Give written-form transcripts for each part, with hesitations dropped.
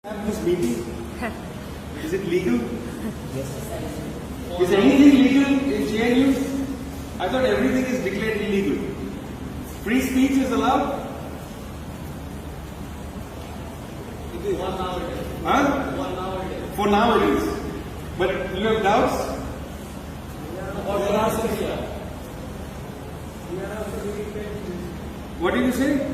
Have this meeting? Is it legal? Yes. Is anything legal in JNU? I thought everything is declared illegal. Free speech is allowed? It is 1 hour a day. Huh? 1 hour a day. For now it is. But you have doubts? What you are saying here? What did you say?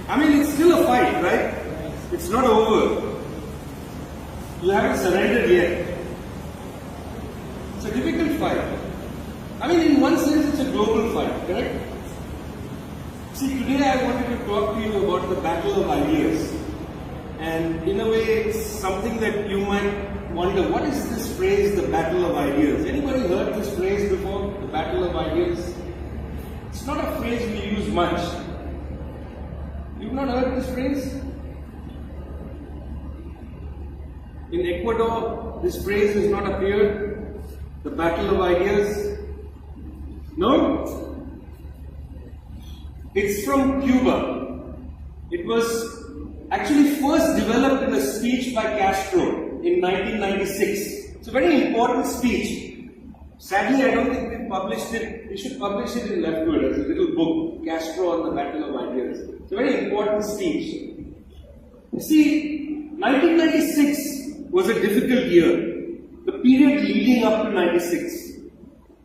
I mean, it's still a fight, right? It's not over. You haven't surrendered yet. It's a difficult fight. I mean, in one sense, it's a global fight, correct? See, today I wanted to talk to you about the battle of ideas. And in a way, it's something that you might wonder, what is this phrase, the battle of ideas? Anybody heard this phrase before, the battle of ideas? It's not a phrase we use much. You've not heard this phrase? In Ecuador, this phrase has not appeared. The battle of ideas. No? It's from Cuba. It was actually first developed in a speech by Castro in 1996. It's a very important speech. Sadly, I don't think we published it. We should publish it in Leftward as a little book, Castro on the Battle of Ideas. It's a very important speech. You see, 1996 was a difficult year. The period leading up to 96.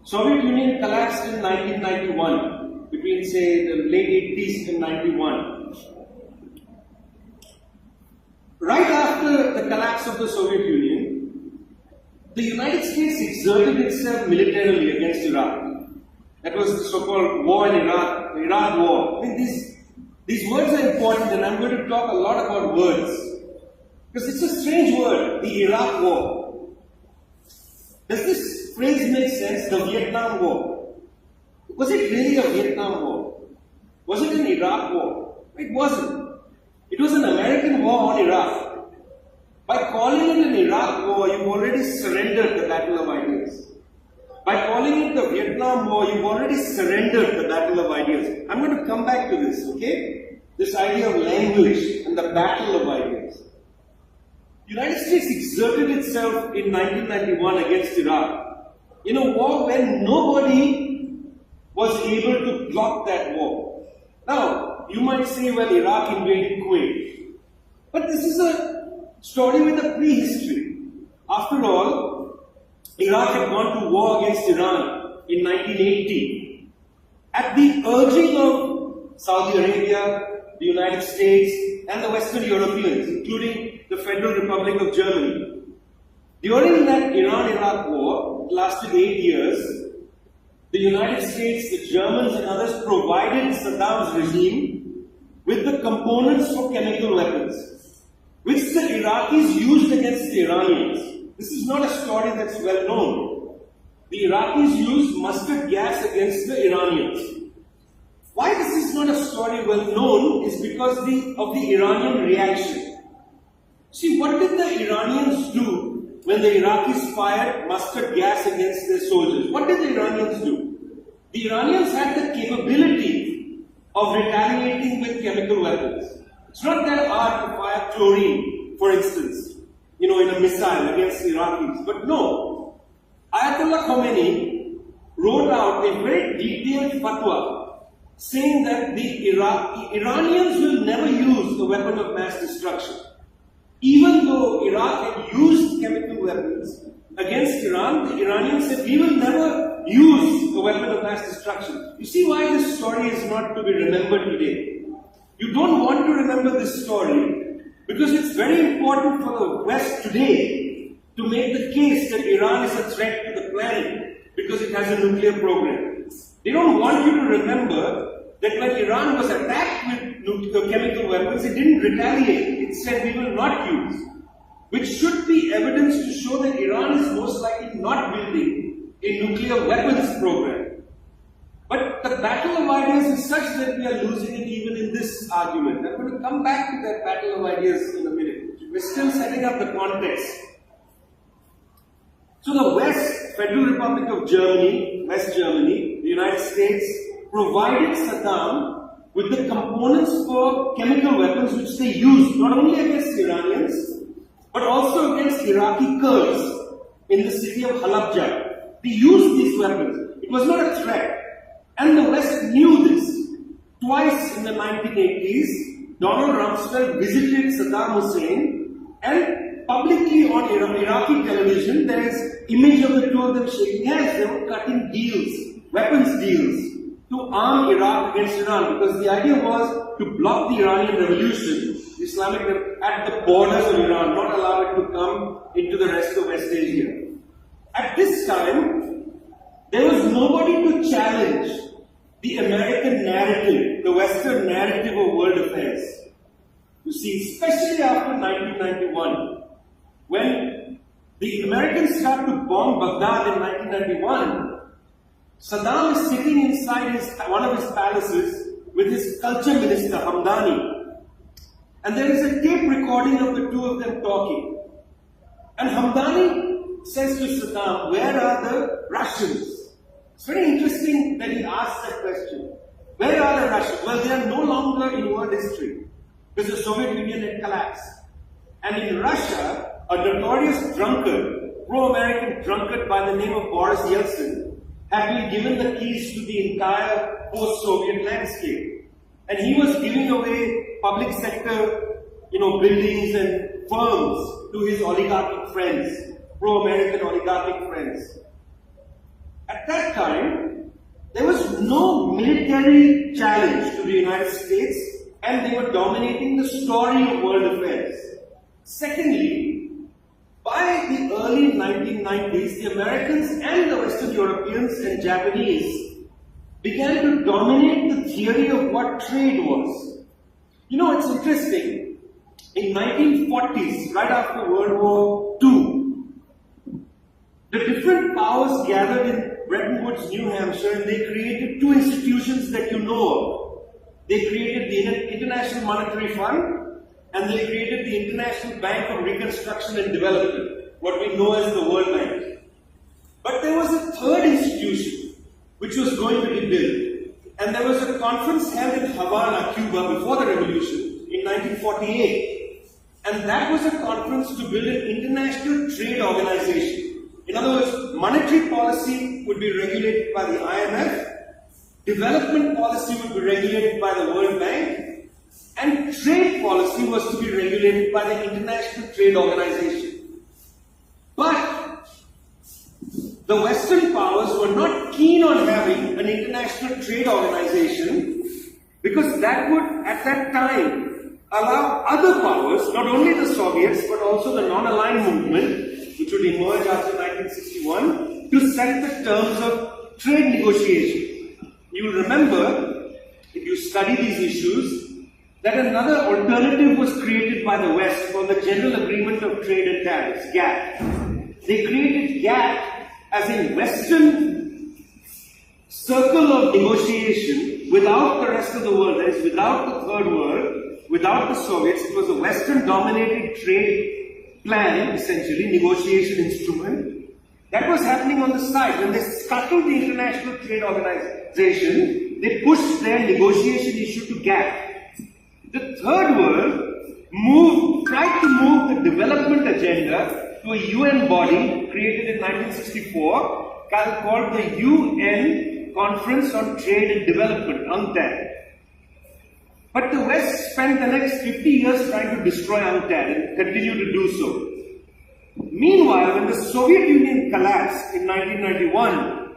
Soviet Union collapsed in 1991, between say the late 80s and 91. Right after the collapse of the Soviet Union, the United States exerted itself militarily against Iraq. That was the so-called war in Iraq, the Iraq War. I mean, these words are important, and I'm going to talk a lot about words. Because it's a strange word, the Iraq War. Does this phrase make sense? The Vietnam War. Was it really a Vietnam War? Was it an Iraq War? It wasn't. It was an American war on Iraq. By calling it an Iraq war, you've already surrendered the battle of ideas. By calling it the Vietnam War, you've already surrendered the battle of ideas. I'm going to come back to this, okay? This idea of language and the battle of ideas. The United States exerted itself in 1991 against Iraq in a war where nobody was able to block that war. Now, you might say, well, Iraq invaded Kuwait. But this is a story with a prehistory. After all, Iraq had gone to war against Iran in 1980. At the urging of Saudi Arabia, the United States, and the Western Europeans, including the Federal Republic of Germany. During that Iran-Iraq war, it lasted 8 years, the United States, the Germans, and others provided Saddam's regime with the components for chemical weapons, which the Iraqis used against the Iranians. This is not a story that's well known. The Iraqis used mustard gas against the Iranians. Why this is not a story well known is because of the Iranian reaction. See, what did the Iranians do when the Iraqis fired mustard gas against their soldiers? What did the Iranians do? The Iranians had the capability of retaliating with chemical weapons. It's not that hard to fire chlorine, for instance, in a missile against the Iraqis. But no, Ayatollah Khomeini wrote out a very detailed fatwa saying that the Iranians will never use the weapon of mass destruction. Even though Iraq had used chemical weapons against Iran, the Iranians said, we will never use the weapon of mass destruction. You see why this story is not to be remembered today? You don't want to remember this story because it's very important for the West today to make the case that Iran is a threat to the planet because it has a nuclear program. They don't want you to remember that when Iran was attacked with chemical weapons, it didn't retaliate. It said we will not use, which should be evidence to show that Iran is most likely not building a nuclear weapons program. But the battle of ideas is such that we are losing it even in this argument. I'm going to come back to that battle of ideas in a minute. We're still setting up the context. So the West, Federal Republic of Germany, West Germany, the United States, provided Saddam with the components for chemical weapons which they used not only against the Iranians but also against Iraqi Kurds in the city of Halabja. They used these weapons. It was not a threat. And the West knew this. Twice in the 1980s, Donald Rumsfeld visited Saddam Hussein, and publicly on Iraqi television there is image of the two of them shaking hands. They were cutting deals, weapons deals, to arm Iraq against Iran, because the idea was to block the Iranian revolution, Islamic at the borders of Iran, not allow it to come into the rest of West Asia. At this time, there was nobody to challenge the American narrative, the Western narrative of world affairs. You see, especially after 1991, when the Americans started to bomb Baghdad in 1991, Saddam is sitting inside one of his palaces with his culture minister, Hamdani. And there is a tape recording of the two of them talking. And Hamdani says to Saddam, "Where are the Russians?" It's very interesting that he asks that question. Where are the Russians? Well, they are no longer in world history because the Soviet Union had collapsed. And in Russia, a notorious drunkard, pro-American drunkard by the name of Boris Yeltsin, had been given the keys to the entire post-Soviet landscape. And he was giving away public sector, buildings and firms to his oligarchic friends, pro-American oligarchic friends. At that time, there was no military challenge to the United States, and they were dominating the story of world affairs. Secondly, by the early 1990s, the Americans and the Western Europeans and Japanese began to dominate the theory of what trade was. It's interesting. In 1940s, right after World War II, the different powers gathered in Bretton Woods, New Hampshire, and they created two institutions that you know of. They created the International Monetary Fund, and they created the International Bank of Reconstruction and Development, what we know as the World Bank. But there was a third institution which was going to be built, and there was a conference held in Havana, Cuba, before the revolution in 1948, and that was a conference to build an international trade organization. In other words, monetary policy would be regulated by the IMF, development policy would be regulated by the World Bank, and trade policy was to be regulated by the International Trade Organization. But the Western powers were not keen on having an international trade organization, because that would, at that time, allow other powers, not only the Soviets, but also the non-aligned movement, which would emerge after 1961, to set the terms of trade negotiation. You will remember, if you study these issues, that another alternative was created by the West called the General Agreement of Trade and Tariffs, GATT. They created GATT as a Western circle of negotiation without the rest of the world, that is, without the Third World, without the Soviets. It was a Western-dominated trade plan, essentially, negotiation instrument, that was happening on the side. When they scuttled the International Trade Organization, they pushed their negotiation issue to GATT. The Third World tried to move the development agenda to a UN body created in 1964 called the UN Conference on Trade and Development, UNCTAD. But the West spent the next 50 years trying to destroy UNCTAD and continue to do so. Meanwhile, when the Soviet Union collapsed in 1991,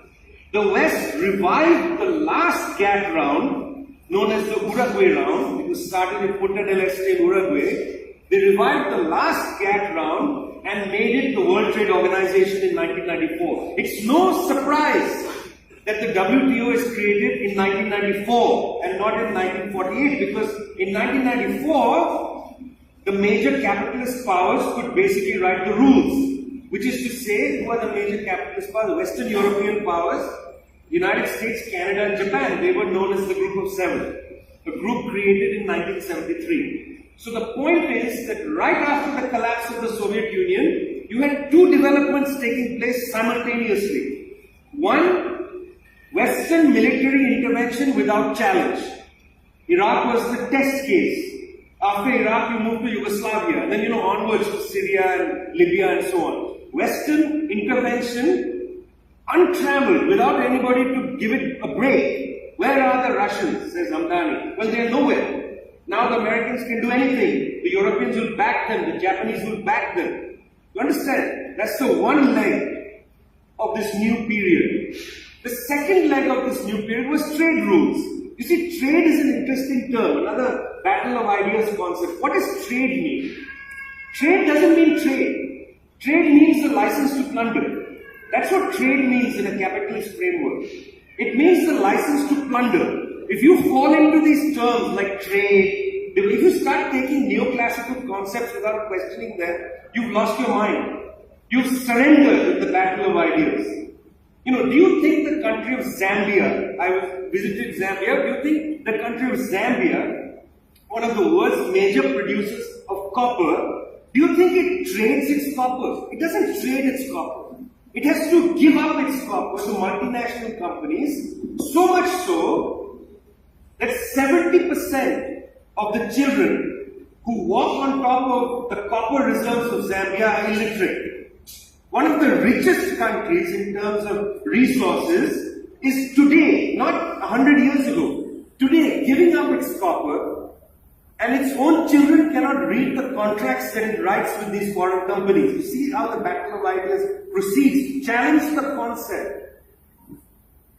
the West revived the last GATT round, known as the Uruguay round. It was started in Punta del Este in Uruguay. They revived the last GATT round and made it the World Trade Organization in 1994. It's no surprise that the WTO is created in 1994 and not in 1948, because in 1994, the major capitalist powers could basically write the rules, which is to say, who are the major capitalist powers? Western European powers, United States, Canada, and Japan. They were known as the Group of Seven, a group created in 1973. So the point is that right after the collapse of the Soviet Union, you had two developments taking place simultaneously. One, Western military intervention without challenge. Iraq was the test case. After Iraq, you moved to Yugoslavia, then onwards to Syria and Libya and so on. Western intervention, untrammeled, without anybody to give it a break. Where are the Russians, says Hamdani? Well, they are nowhere. Now the Americans can do anything. The Europeans will back them, the Japanese will back them. You understand? That's the one leg of this new period. The second leg of this new period was trade rules. You see, trade is an interesting term, another battle of ideas concept. What does trade mean? Trade doesn't mean trade. Trade means the license to plunder. That's what trade means in a capitalist framework. It means the license to plunder. If you fall into these terms like trade, if you start taking neoclassical concepts without questioning them, you've lost your mind. You've surrendered in the battle of ideas. Do you think the country of Zambia, I visited Zambia, do you think the country of Zambia, one of the world's major producers of copper, do you think it trades its copper? It doesn't trade its copper. It has to give up its copper to multinational companies, so much so that 70% of the children who walk on top of the copper reserves of Zambia are illiterate. One of the richest countries in terms of resources is today, not 100 years ago, today giving up its copper, and its own children cannot read the contracts that it writes with these foreign companies. You see how the battle of ideas proceeds. Challenge the concept.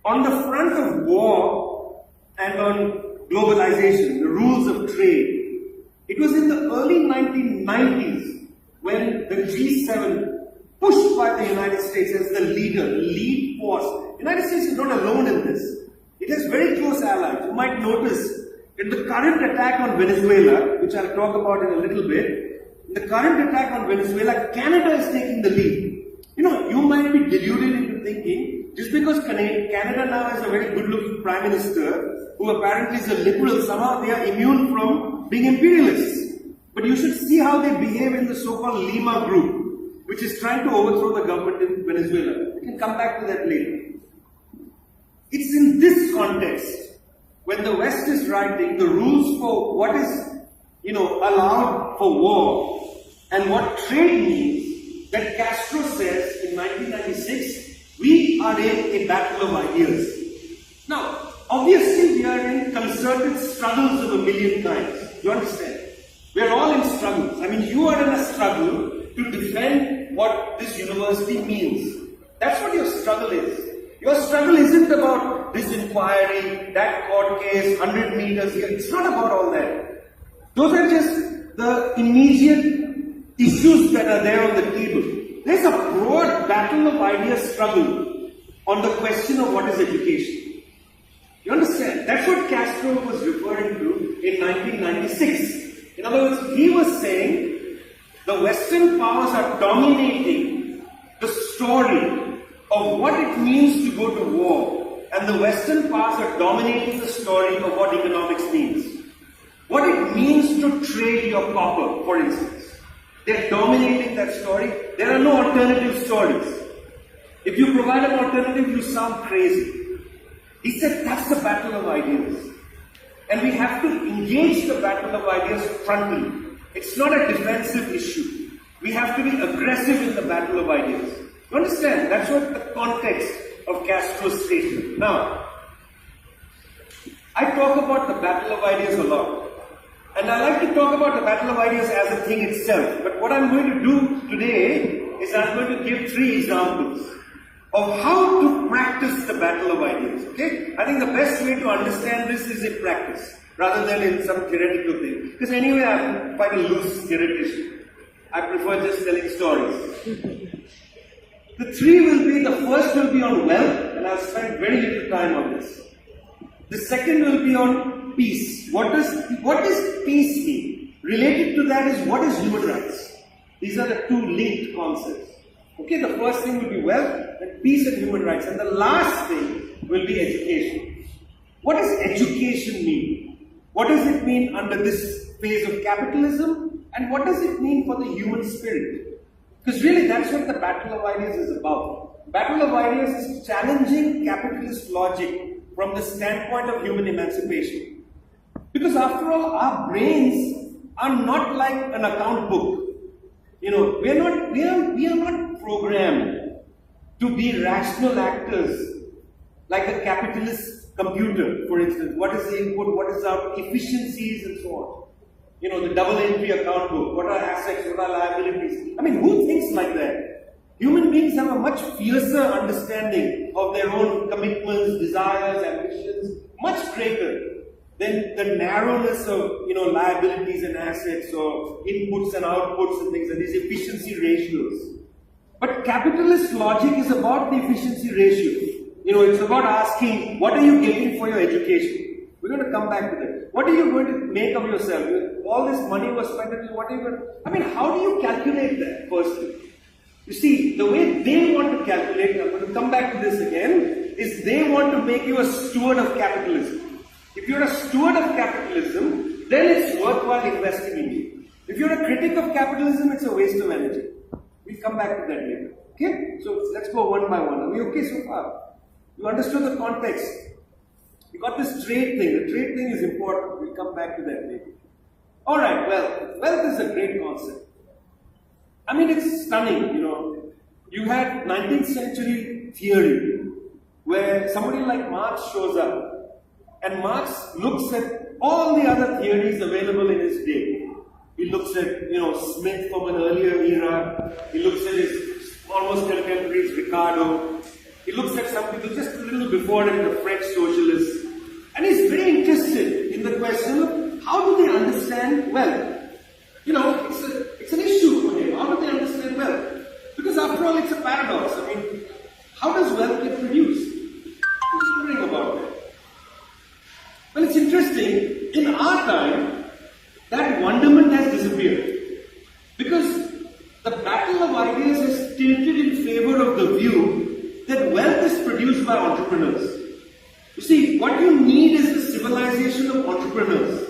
On the front of war and on globalization, the rules of trade, it was in the early 1990s when the G7, pushed by the United States as the leader, the lead force. The United States is not alone in this. It has very close allies. You might notice in the current attack on Venezuela, which I'll talk about in a little bit, the current attack on Venezuela, Canada is taking the lead. You might be deluded into thinking, just because Canada now has a very good-looking Prime Minister, who apparently is a liberal, somehow they are immune from being imperialists. But you should see how they behave in the so-called Lima group, which is trying to overthrow the government in Venezuela. We can come back to that later. It's in this context, when the West is writing the rules for what is, allowed for war and what trade means, that Castro says in 1996, we are in a battle of ideas. Now, obviously we are in concerted struggles of a million kinds. You understand? We are all in struggles. I mean, you are in a struggle to defend what this university means. That's what your struggle is. Your struggle isn't about this inquiry, that court case, 100 meters here. It's not about all that. Those are just the immediate issues that are there on the table. There's a broad battle of ideas struggle on the question of what is education. You understand? That's what Castro was referring to in 1996. In other words, he was saying the Western powers are dominating the story of what it means to go to war, and the Western powers are dominating the story of what economics means. What it means to trade your copper, for instance. They're dominating that story. There are no alternative stories. If you provide an alternative, you sound crazy. He said that's the battle of ideas. And we have to engage the battle of ideas frontally. It's not a defensive issue. We have to be aggressive in the battle of ideas. You understand? That's what the context of Castro's statement. Now, I talk about the battle of ideas a lot. And I like to talk about the battle of ideas as a thing itself. But what I'm going to do today is I'm going to give 3 examples of how to practice the battle of ideas. Okay? I think the best way to understand this is in practice, rather than in some theoretical thing. Because anyway, I'm quite a loose theoretician. I prefer just telling stories. The 3 will be, the first will be on wealth, and I'll spend very little time on this. The second will be on peace. What does peace mean? Related to that is, what is human rights? These are the 2 linked concepts. Okay, the first thing will be wealth, then peace and human rights. And the last thing will be education. What does education mean? What does it mean under this phase of capitalism? And what does it mean for the human spirit? Because really that's what the battle of ideas is about. Battle of ideas is challenging capitalist logic from the standpoint of human emancipation. Because after all, our brains are not like an account book. You know, we are not programmed to be rational actors like a capitalist computer, for instance. What is the input, what is our efficiencies and so on. You know, the double entry account book, what are assets, what are liabilities. I mean, who thinks like that? Human beings have a much fiercer understanding of their own commitments, desires, ambitions, much greater than the narrowness of, you know, liabilities and assets or inputs and outputs and things and these efficiency ratios. But capitalist logic is about the efficiency ratio. You know, it's about asking, what are you getting for your education? We're going to come back to that. What are you going to make of yourself? All this money was spent on what are you going to... I mean, how do you calculate that, firstly? You see, the way they want to calculate, I'm going to come back to this again, is they want to make you a steward of capitalism. If you're a steward of capitalism, then it's worthwhile investing in you. If you're a critic of capitalism, it's a waste of energy. We'll come back to that later. Okay? So let's go one by one. Are we okay so far? You understood the context. You got this trade thing. The trade thing is important. We'll come back to that later. Alright, well, wealth is a great concept. I mean, it's stunning, you know. You had 19th century theory where somebody like Marx shows up and Marx looks at all the other theories available in his day. He looks at, you know, Smith from an earlier era. He looks at his almost contemporaries, Ricardo. He looks at some people just a little before him, the French socialists. And he's very interested in the question of how do they understand wealth? You know, it's an issue for him. How do they understand wealth? Because after all, it's a paradox. I mean, how does wealth get produced? Who's wondering about that? Well, it's interesting. In our time, that wonderment has disappeared. Because the battle of ideas has tilted in favor of the view that wealth is produced by entrepreneurs. You see, what you need is the civilization of entrepreneurs.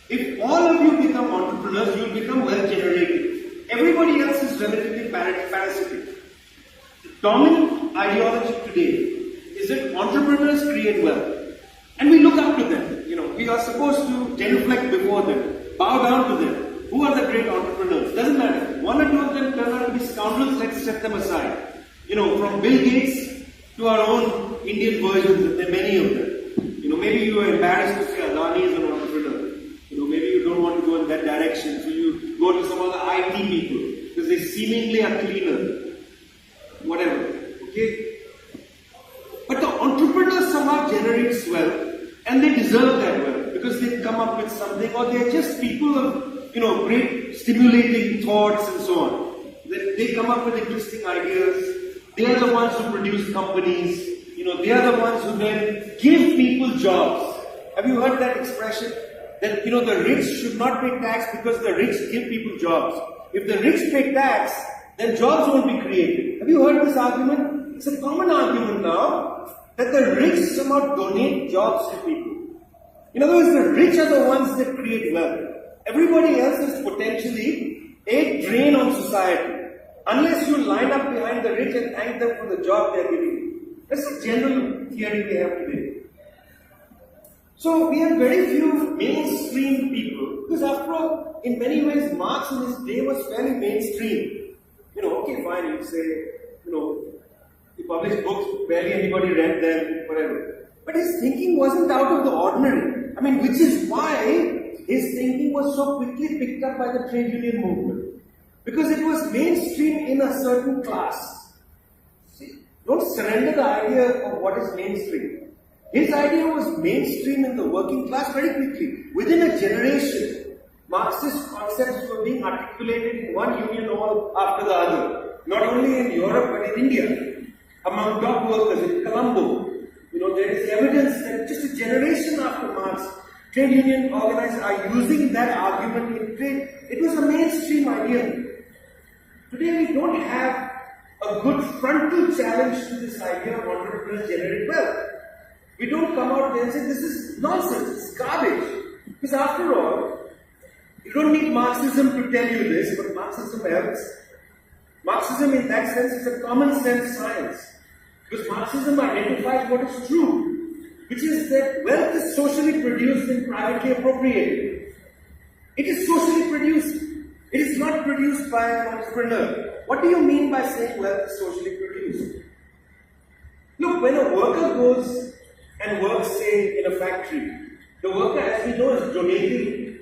If all of you become entrepreneurs, you will become wealth generating. Everybody else is relatively parasitic. The dominant ideology today is that entrepreneurs create wealth. And we look up to them. You know, we are supposed to genuflect before them, bow down to them. Who are the great entrepreneurs? Doesn't matter. One or two of them turn out to be scoundrels, let's set them aside. You know, from Bill Gates to our own Indian versions, there are many of them. You know, maybe you are embarrassed to say Adani is an entrepreneur. You know, maybe you don't want to go in that direction, so you go to some of the IT people, because they seemingly are cleaner. Whatever. Okay? But the entrepreneur somehow generates wealth, and they deserve that wealth, because they've come up with something, or they're just people of, you know, great stimulating thoughts and so on. They come up with interesting ideas. They are the ones who produce companies. You know, they are the ones who then give people jobs. Have you heard that expression? That, you know, the rich should not pay tax because the rich give people jobs. If the rich pay tax, then jobs won't be created. Have you heard this argument? It's a common argument now that the rich somehow donate jobs to people. In other words, the rich are the ones that create wealth. Everybody else is potentially a drain on society. Unless you line up behind the rich and thank them for the job they are giving you. That's the general theory we have today. So we have very few mainstream people, because after all, in many ways, Marx in his day was fairly mainstream. You know, okay, fine, you say, you know, he published books, barely anybody read them, whatever. But his thinking wasn't out of the ordinary. I mean, which is why his thinking was so quickly picked up by the trade union movement. Because it was mainstream in a certain class. See, don't surrender the idea of what is mainstream. His idea was mainstream in the working class very quickly. Within a generation, Marxist concepts were being articulated in one union hall after the other. Not only in Europe but in India. Among top workers in Colombo. You know, there is evidence that just a generation after Marx, trade union organizers are using that argument in trade. It was a mainstream idea. Today we don't have a good frontal challenge to this idea of entrepreneurs generate wealth. We don't come out there and say this is nonsense, it's garbage. Because after all, you don't need Marxism to tell you this, but Marxism helps. Marxism in that sense is a common sense science. Because Marxism identifies what is true. which is that wealth is socially produced and privately appropriated. It is socially produced. It is not produced by an entrepreneur. What do you mean by saying wealth is socially produced? Look, when a worker goes and works, say, in a factory, the worker, as we know, is donating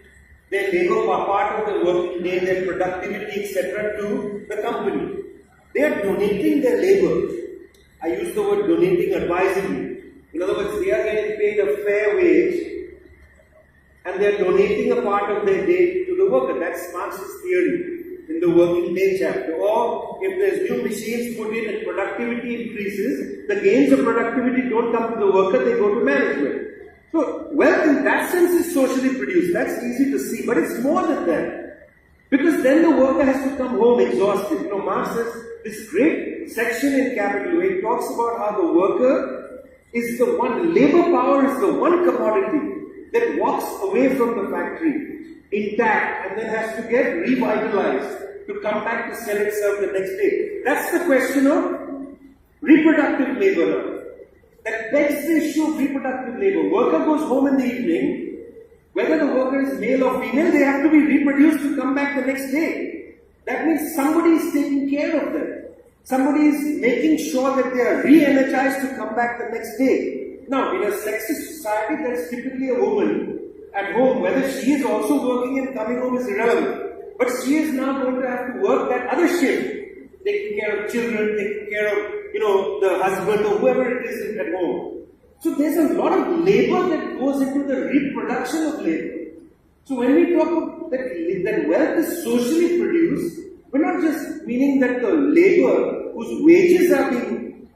their labor, part of the working day, their productivity, etc., to the company. They are donating their labor. I use the word donating advisedly. In other words, they are getting paid a fair wage and they are donating a part of their day to the worker. That's Marx's theory in the working day chapter. Or if there's new machines put in and productivity increases, the gains of productivity don't come to the worker, they go to management. So, wealth in that sense is socially produced. That's easy to see, but it's more than that. Because then the worker has to come home exhausted. You know, Marx has this great section in Capital where he talks about how the worker is the one, labor power is the one commodity that walks away from the factory intact and then has to get revitalized to come back to sell itself the next day. That's the question of reproductive labor now. That begs the issue of reproductive labor. Worker goes home in the evening, whether the worker is male or female, they have to be reproduced to come back the next day. That means somebody is taking care of them. Somebody is making sure that they are re-energized to come back the next day. Now, in a sexist society, that's typically a woman at home. Whether she is also working and coming home is irrelevant. But she is now going to have to work that other shift, taking care of children, taking care of, the husband or whoever it is at home. So there's a lot of labor that goes into the reproduction of labor. So when we talk about that wealth is socially produced, we're not just meaning that the labor whose wages are being,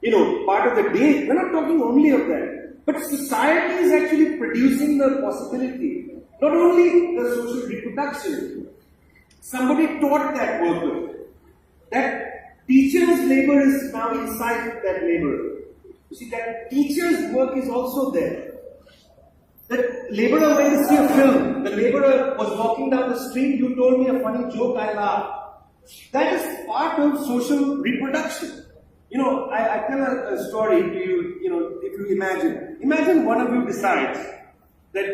part of the day, we're not talking only of that. But society is actually producing the possibility, not only the social reproduction. Somebody taught that worker that teacher's labor is now inside that labor. You see, that teacher's work is also there. The laborer went to see a film. The laborer was walking down the street. You told me a funny joke, I laughed. That is part of social reproduction. I tell a story to you, if you imagine one of you decides that,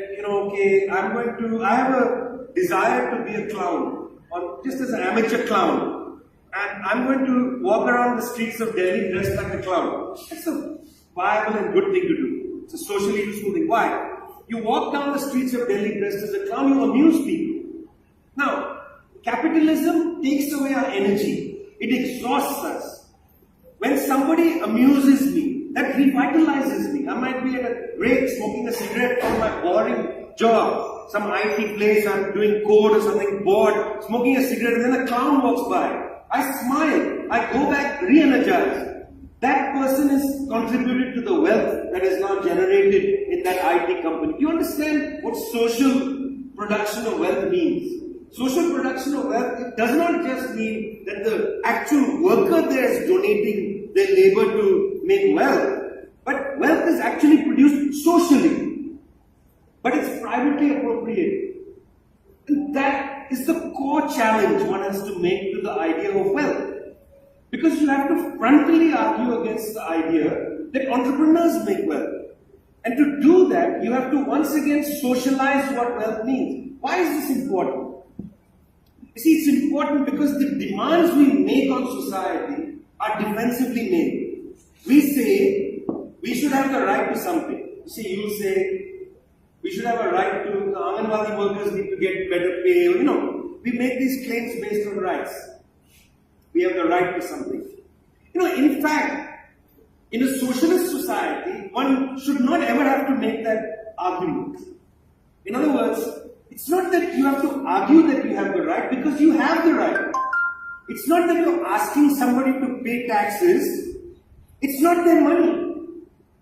I have a desire to be a clown, or just as an amateur clown, and I'm going to walk around the streets of Delhi dressed like a clown. It's a viable and good thing to do. It's a socially useful thing. Why? You walk down the streets of Delhi dressed as a clown, you amuse people. Now, capitalism takes away our energy. It exhausts us. When somebody amuses me, that revitalizes me. I might be at a break smoking a cigarette from my boring job, some IT place, I'm doing code or something, bored, smoking a cigarette, and then a clown walks by. I smile, I go back re-energized. That person has contributed to the wealth that is now generated in that IT company. You understand what social production of wealth means? Social production of wealth, it does not just mean that the actual worker there is donating their labor to make wealth, but wealth is actually produced socially, but it's privately appropriated. And that is the core challenge one has to make to the idea of wealth. Because you have to frontally argue against the idea that entrepreneurs make wealth. And to do that, you have to once again socialize what wealth means. Why is this important? You see, it's important because the demands we make on society are defensively made. We say, we should have the right to something. You see, you say, we should have a right to, the Anganwadi workers need to get better pay. We make these claims based on rights. We have the right to something. In fact, in a socialist society, one should not ever have to make that argument. In other words, it's not that you have to argue that you have the right, because you have the right. It's not that you're asking somebody to pay taxes. It's not their money.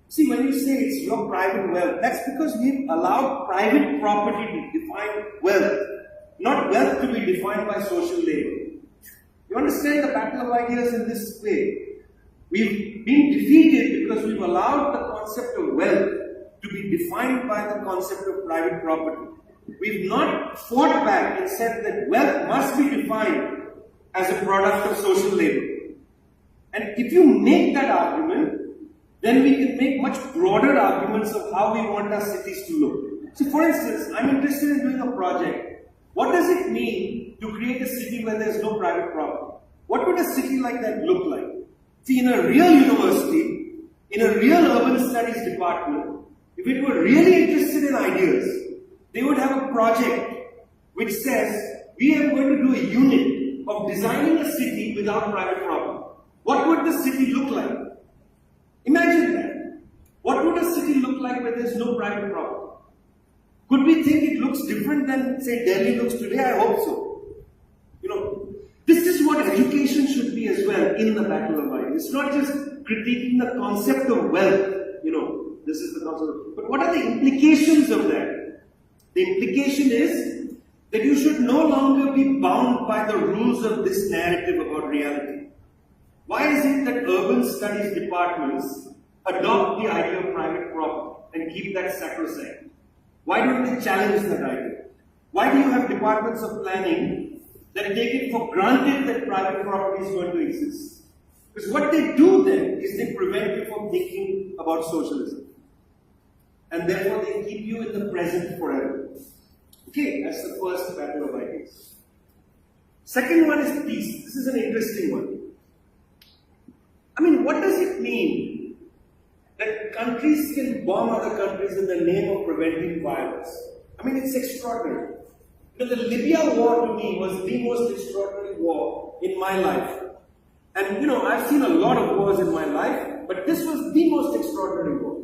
See, when you say it's your private wealth, that's because we've allowed private property to define wealth, not wealth to be defined by social labor. You understand the battle of ideas in this way? We've been defeated because we've allowed the concept of wealth to be defined by the concept of private property. We've not fought back and said that wealth must be defined as a product of social labor. And if you make that argument, then we can make much broader arguments of how we want our cities to look. So for instance, I'm interested in doing a project. What does it mean to create a city where there's no private property? What would a city like that look like? See, in a real university, in a real urban studies department, if it were really interested in ideas, they would have a project which says, we are going to do a unit of designing a city without private property. What would the city look like? Imagine that. What would a city look like where there's no private property? Could we think it looks different than, say, Delhi looks today? I hope so. You know, this is what education should be as well in the battle of ideas. It's not just critiquing the concept of wealth. You know, this is the concept. But what are the implications of that? The implication is that you should no longer be bound by the rules of this narrative about reality. Why is it that urban studies departments adopt the idea of private property and keep that sacrosanct? Why don't they challenge that idea? Why do you have departments of planning that take it for granted that private property is going to exist? Because what they do then is they prevent you from thinking about socialism. And therefore they keep you in the present forever. Okay, that's the first battle of ideas. Second one is peace. This is an interesting one. I mean, what does it mean that countries can bomb other countries in the name of preventing violence? I mean, it's extraordinary. You know, the Libya war to me was the most extraordinary war in my life. And you know, I've seen a lot of wars in my life, but this was the most extraordinary war.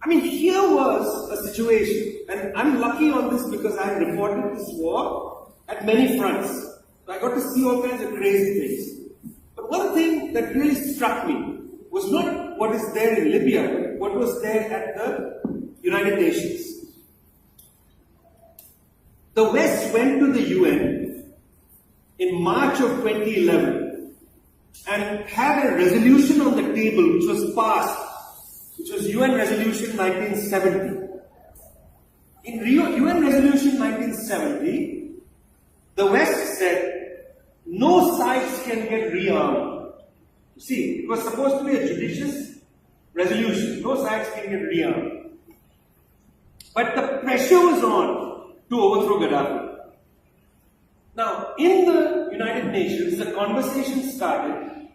I mean, here was a situation, and I'm lucky on this because I reported this war at many fronts. So I got to see all kinds of crazy things. But one thing that really struck me was not what is there in Libya, but what was there at the United Nations. The West went to the UN in March of 2011 and had a resolution on the table which was passed, which was UN Resolution 1970. In UN Resolution 1970, the West said no sides can get rearmed. See, it was supposed to be a judicious resolution. No sides can get rearmed. But the pressure was on to overthrow Gaddafi. Now, in the United Nations, the conversation started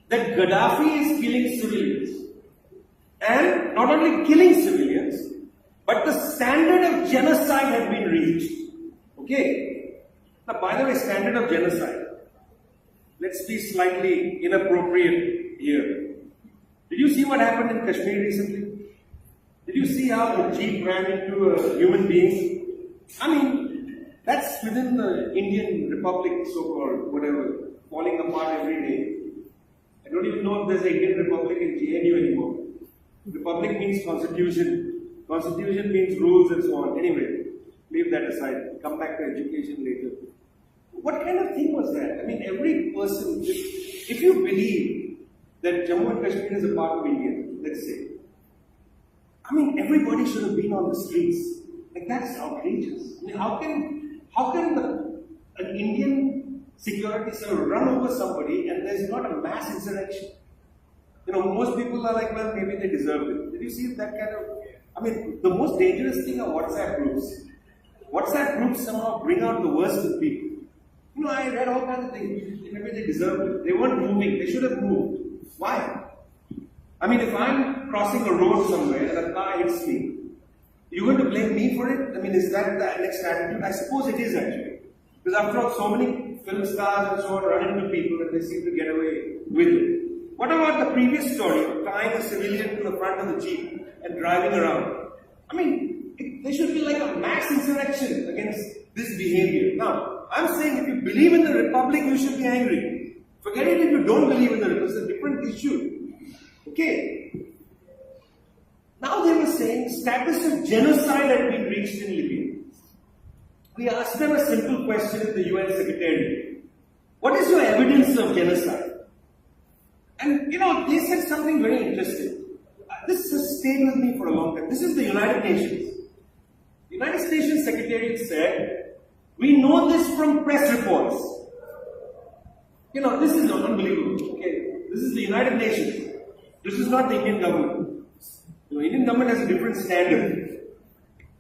that Gaddafi is killing civilians. And not only killing civilians, but the standard of genocide had been reached. Okay? Now, by the way, standard of genocide. Let's be slightly inappropriate here. Did you see what happened in Kashmir recently? Did you see how the jeep ran into a human being? I mean, that's within the Indian Republic, so-called, whatever, falling apart every day. I don't even know if there's an Indian Republic in JNU anymore. Republic means constitution. Constitution means rules and so on. Anyway, leave that aside. Come back to education later. What kind of thing was that? I mean, every person, if you believe that Jammu and Kashmir is a part of India, let's say, I mean, everybody should have been on the streets. Like, that's outrageous. I mean, how can an Indian security service run over somebody and there's not a mass insurrection? You know, most people are like, well, maybe they deserve it. Did you see that kind of... I mean, the most dangerous thing are WhatsApp groups. WhatsApp groups somehow bring out the worst of people. You know, I read all kinds of things. Maybe they deserved it. They weren't moving. They should have moved. Why? I mean, if I'm crossing a road somewhere and a car hits me, you're going to blame me for it? I mean, is that the next attitude? I suppose it is actually. Because after all, so many film stars and so on run into people and they seem to get away with it. What about the previous story of tying a civilian to the front of the jeep and driving around? I mean, there should be like a mass insurrection against this behavior. Now, I'm saying if you believe in the Republic, you should be angry. Forget it if you don't believe in the Republic. It's a different issue. Okay. Now they were saying status of genocide had been reached in Libya. We asked them a simple question in the UN Secretariat. What is your evidence of genocide? And you know, they said something very interesting. This has stayed with me for a long time. This is the United Nations. The United Nations Secretariat said, we know this from press reports. You know, this is unbelievable. Okay, this is the United Nations. This is not the Indian government. The Indian government has a different standard.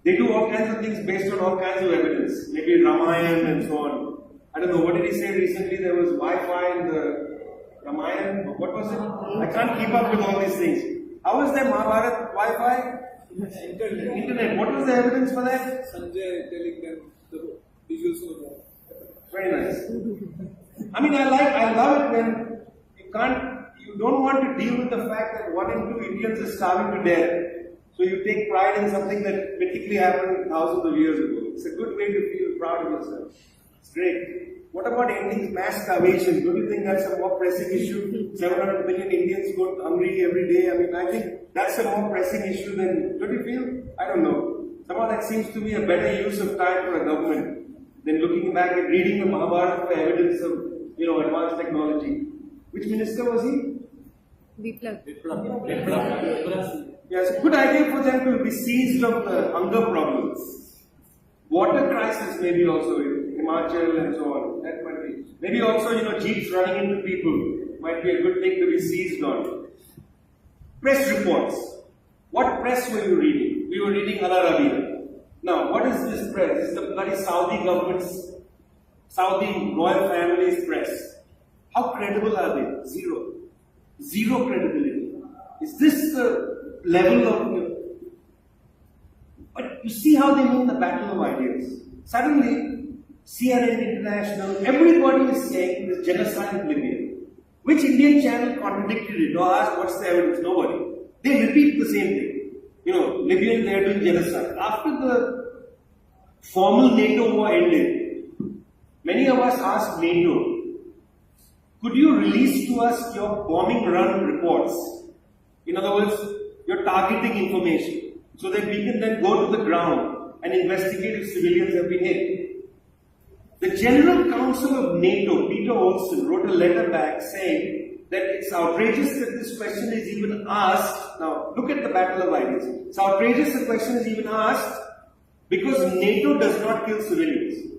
They do all kinds of things based on all kinds of evidence. Maybe Ramayana and so on. I don't know, what did he say recently? There was Wi-Fi in the Ramayana. What was it? I can't keep up with all these things. How was there Mahabharata Wi-Fi? Internet. What was the evidence for that? Sanjay telling them the visuals were wrong. Very nice. I mean, I love it when you don't want to deal with the fact that 1 in 2 Indians are starving to death. So you take pride in something that mythically happened thousands of years ago. It's a good way to feel proud of yourself. It's great. What about ending mass starvation? Don't you think that's a more pressing issue? 700 million Indians go hungry every day. I mean, I think that's a more pressing issue than, don't you feel? I don't know. Somehow that seems to be a better use of time for a government than looking back and reading the Mahabharata for evidence of, advanced technology. Which minister was he? Viplav. Yes, a good idea for them to be seized of the hunger problems. Water crisis maybe also in Himachal and so on. That might be. Maybe also, jeeps running into people might be a good thing to be seized on. Press reports. What press were you reading? We were reading Al Arabiya. Now, what is this press? This is the bloody Saudi government's, Saudi royal family's press. How credible are they? Zero. Zero credibility. Is this the level of... But you see how they win the battle of ideas. Suddenly, CNN International, everybody is saying this genocide in Libya. Which Indian channel contradicted it or asked what's the evidence? Nobody. They repeat the same thing. Libyans, they are doing genocide. After the formal NATO war ended, many of us asked NATO, could you release to us your bombing run reports? In other words, your targeting information, so that we can then go to the ground and investigate if civilians have been hit. The General Counsel of NATO, Peter Olsen, wrote a letter back saying that it's outrageous that this question is even asked. Now, look at the battle of ideas. It's outrageous the question is even asked because NATO does not kill civilians.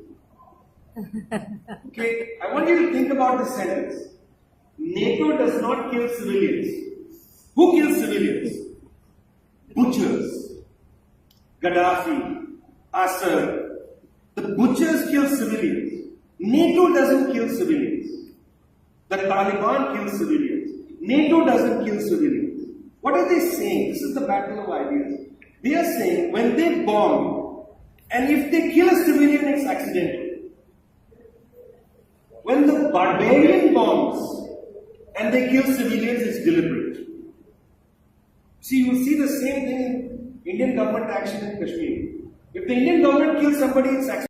Okay, I want you to think about this sentence. NATO does not kill civilians. Who kills civilians? Butchers. Gaddafi. Assad. The butchers kill civilians. NATO doesn't kill civilians. The Taliban kills civilians. NATO doesn't kill civilians. What are they saying? This is the battle of ideas. They are saying when they bomb, and if they kill a civilian, it's accidental. When the barbarian bombs and they kill civilians, it's deliberate. See, you will see the same thing in Indian government action in Kashmir. If the Indian government kills somebody, it's accidental.